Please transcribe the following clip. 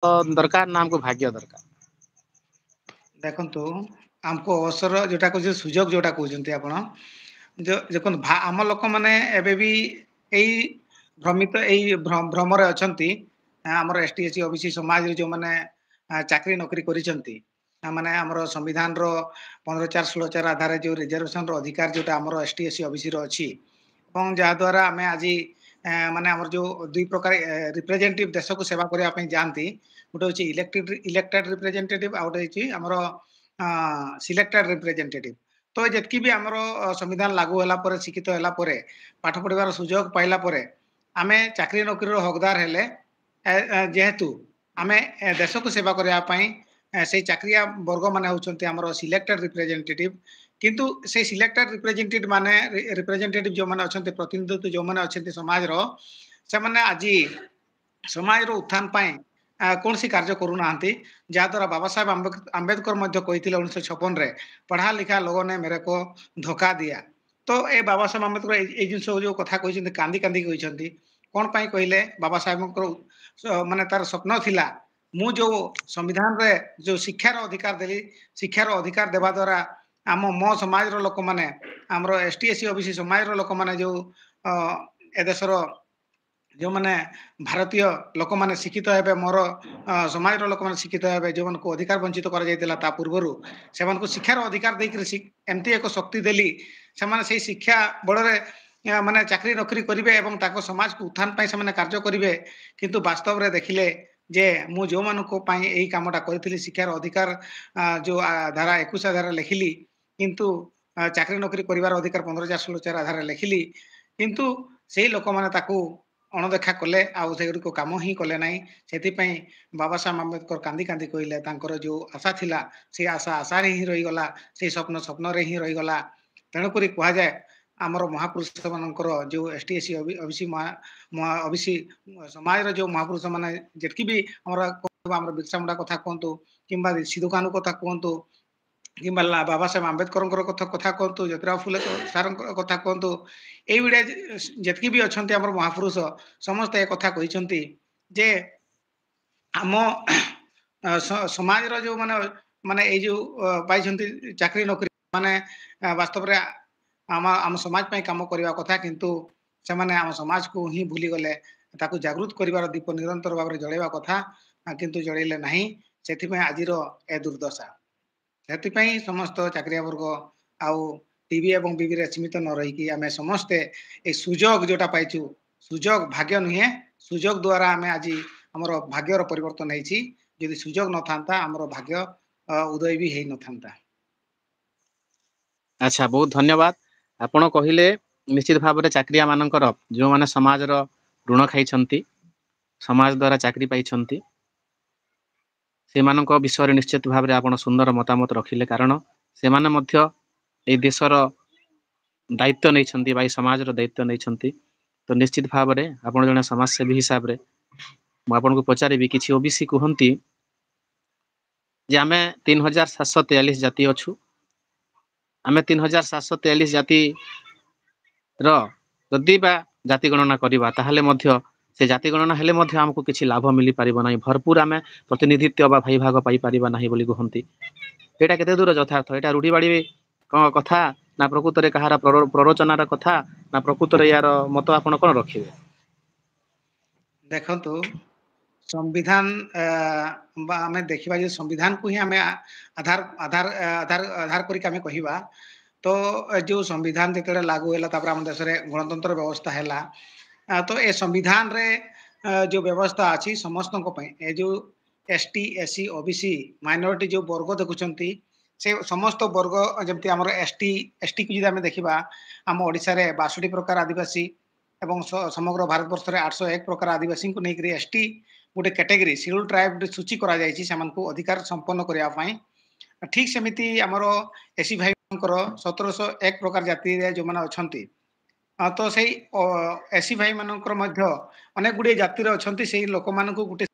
दरकार ना हमको भाग्य दरकार। देखंतु हमको अवसर जोटा कहते सुजोग जोटा कहते आपण जो देखो आम लोक मैंने एबे भी यही भ्रमित यही भ्रमर अछंती आमर एसटी एससी ओबीसी समाज जो मैंने चाकरी नौकरी करिसंती माने हमर संविधान रो 15/4/16 आधार जो रिजर्वेशन रो अधिकार जोटा हमर एसटी एससी ओबीसी रो अछि এবং जहा द्वारा आमे आज माने हमर जो दुई प्रकार रिप्रेजेंटेटिव देश को सेवा करबा पई जानती गोटे होची इलेक्टेड रिप्रेजेंटेटिव आ गोटे होची हमर सिलेक्टेड रिप्रेजेंटेटिव तो जेतकी भी हमर संविधान लागू होला परे शिक्षित होला परे पाठ पढ़िबार सुजोग पाइला परे आमे चाकरी नौकरी रो हकदार हेले जेहेतु आमे देश को सेवा करबा पई से चाकरिया वर्ग माने होचंती हमर सिलेक्टेड रिप्रेजेंटेटिव किंतु से सिलेक्टेड रिप्रेजेंटेटिव जो माने अछंती प्रतिनिधित्व जो माने अछंती समाज रो से माने आज समाज रो उत्थान पाए कौन सी कार्य करू नांती जहा द्वारा बाबा साहेब आंबेडकर मध्य कहिथिले 1956 रे पढ़ा लिखा लोगों ने मेरे को धोखा दिया तो ए बाबा साहेब आंबेडकर ए जिंस जो कथा कहिसंती कांदी कांदी कहिसंती कोन पाई कहिले बाबा साहेब माने तार स्वप्न थिला मु जो संविधान रे जो शिक्षार अधिकार देली शिक्षार अधिकार देवा द्वारा आम मो समाज रो लोक माने हमरो एसटी एससी ओबीसी समाज रो लोक माने जो ए देशर जो माने भारतीय लोक माने शिक्षित हेबे मोर समाज रो लोक माने शिक्षित हेबे जो को अधिकार वंचित कर जायतिला ता पूर्वरु सेमान को शिक्षार अधिकार देकरी एमती एक शक्ति देली से माने से शिक्षा बड़रे माने चाकरी नौकरी करिवे एवं ताको समाज को उत्थान पाई से माने कार्य करिवे किंतु वास्तव रे देखिले जे मु जो मान को पाई एही कामटा करथिली शिक्षार अधिकार जो धारा 21 धारा लिखिली किंतु चाकरी नौकरी करिवार अधिकार 15/4/16 आधार लिखिली किंतु सेही लोक माने ताकू अणदेखा कले आउ से को काम ही कले नाही सेथिपई बाबा साहेब आंबेडकर कांदी कांदी कहिले तांकर जो आशा थिला से आशा आशा रे ही रही गला से स्वप्न स्वप्न रे ही रही गला तेणु करी कहा जाए आमर महापुरुष मानकर जो एसटी एससी ओबीसी ओबीसी समाज रो जो महापुरुष माने जेतकी भी हमर बिरसा मुंडा कथा कहंतु किंबा सिधु कान्हू कथा कहंतु किंबा बाबा साहेब आंबेडकर कथा कहंतु ज्योतिराव फुले सार कथा कहंतु एई विडिया जेतकी भी अछंती हमर महापुरुष समस्त ए कथा कहिसंती जे आम समाज रो जो माने माने ए जो पाइसंती चाकरी नौकरी माने वास्तव रे आम समाज पई काम करबा कथा किंतु से माने आम समाज को ही भूली गले ताकू जागृत करिवार दीप निरंतर भाव जळेबा कथा किंतु जळेले नाही सेथि पई आजिरो ए दुर्दशा सेथि पई समस्त चाकरिया वर्ग आउ टीवी एवं बीबी रे सीमित न रही कि आमे समस्त ए सुजोग जोटा पाइछु सुजोग भाग्य नुहे सुजोग द्वारा आमे आज हमर भाग्यर परिवर्तन हेछि यदि सुजोग न थांता हमर भाग्य उदय भी हेइ न थांता। अच्छा बहुत धन्यवाद आपण कहिले निश्चित भाव में चाकरिया मानकर जो माने समाज रो ऋण खाइछंती समाज द्वारा चाकरी पाइछंती से मानक विषय निश्चित भाव में आपण सुंदर मतामत रखिले कारण से माने मध्य ए देशर दायित्व नहीं छंती भाई समाज रो दायित्व नहीं छंती तो निश्चित भाव में आपण जने समाजसेवी हिसाब रे म आपण को पचारिबी किछि ओबीसी कहंती जे आमे 3743 जाति अछु आमे 3743 जाति रो यदि बा जाति गणना करिबा ताहाले मध्य से जाति गणना हेले मध्य हमको किछि लाभ मिली परिबो नाही भरपूर आमे प्रतिनिधित्व बा भाई भाग पाई परिबा नाही बोली कहंती एटा केते दूर यथार्थ एटा रूढी बाडी कथा ना प्रकृत रे कहारा प्ररोचनार कथा ना प्रकृत रे यार मत आपण कोन रखिबे देखंतु संविधान आमे देखिबा जे संविधान को ही आमे आधार आधार आधार आधार करी आमे कहिबा तो जो संविधान जेतरे लागू होला तापर हम देश रे गणतंत्र व्यवस्था हैला तो ए संविधान रे जो व्यवस्था अछि समस्त को पई ए जो एसटी एससी ओबीसी माइनॉरिटी जो वर्ग देखुचंती से समस्त वर्ग जेमति हमर एसटी एसटी को जदि आमे देखिबा हम ओडिसा रे 62 प्रकार आदिवासी एवं समग्र भारत वर्ष रे 801 प्रकार आदिवासी को नेकरी एसटी गोटे कैटेगरी शेड्यूल ट्राइब सूची करा जायछि सेमान को अधिकार संपन्न करिया पई ठीक सेमिति हमर एससी भाई कर 1701 प्रकार जाति रे जो माने अछंती तो सेही एससी भाई मानकर मध्य अनेक गुडी जाति रे अछंती सेही लोक मान को गुटे